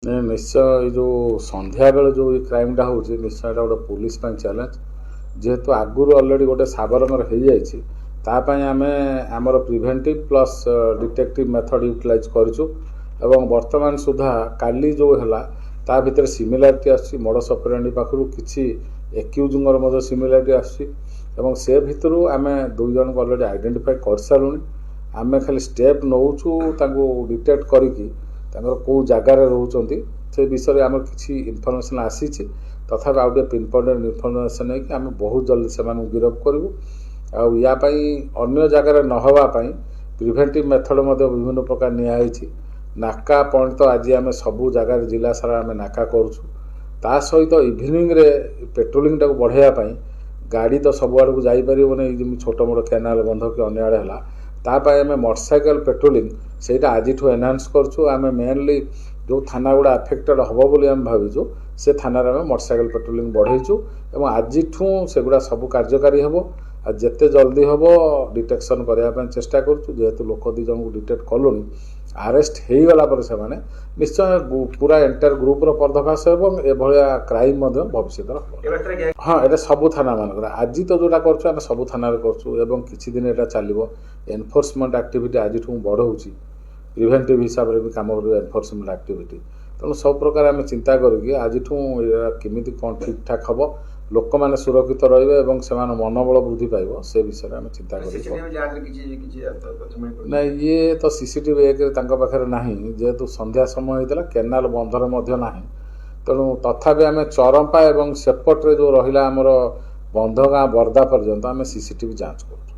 निश्चय जो संध्या बेले जो क्राइमटा हो निश्चय गोटे पुलिस चैलेंज जेहेतु आगुरी अलरेडी गोटे साबरंगर हो जाए आम आमर प्रिभेंटिव प्लस डिटेक्टिव मेथड यूटिलाइज करूँ वर्तमान सुधा काली जो है ता भितर सिमिलारिटी आसी मॉडस ऑपरेंडी पाखु किसी एक्यूजर सिमिलारिटी आसी से भितर आम दुई जन को अलरेडी आइडेंटिफाई कर सारूँ आम खाली स्टेप नौचु डिटेक्ट करिकी कौ जगार रोचे से विषय आम किसी इनफर्मेशन आसी तथा आउ गए पिन पॉइंट इनफर्मेशन है कि आम बहुत जल्दी से गिरफ करूँ यापाई अन्य जगार नहवाई प्रिभेंटिव मेथड विभिन्न प्रकार नियाई नाका पॉइंट तो आज आम सबू जगार जिला सारा आम नाका करुँ सहित इवनिंग रे पेट्रोलिंग टाक बढ़ावाई गाड़ी तो सब आड़ को जापर छोट मोट कैनाल बंध कि अन्य आड़े है तापाई आम मोटरसाइकेल पेट्रोलिंग से आज एनहांस करें मेनली जो थाना गुड़ा आफेक्टेड हम बोली आम भावुँ से थाना मोटरसाइकेल पेट्रोलिंग बढ़ेचु आज सेगुड़ा सब कार्यकारी हम जिते जल्दी हम डिटेक्शन करने चेष्टा करूँ जेहेतु लोक दी जन को डिटेक्ट कलुँ आरेस्ट हो गला से निश्चय पूरा एंटायर ग्रुपर पर्दाफाश एभलिया क्राइम भविष्य हाँ ये सबू थाना मानक आज तो जोटा कर सबू थाना करूँ किसी दिन यहाँ चलो एनफोर्समेंट एक्टिविटी आज बढ़ाऊँ प्रिभेंटिव हिसाब से भी कम कर एनफोर्समेंट एक्टिविटी तेणु सब प्रकार आम चिंता करी आज केमी कौन ठीक ठाक हम लोक मैंने सुरक्षित रही से मनोबल वृद्धि पाइब से विषय में चिंता ना ये तो सीसीटीवी एक पाखे ना जेहेतु संध्या समय होता केनाल बंधर ना तेणु तथापि आम चरंपा और सेपटे जो रहा आमर बंध गाँ बर्दा पर्यंत आम सीसीटीवी जांच करूँ।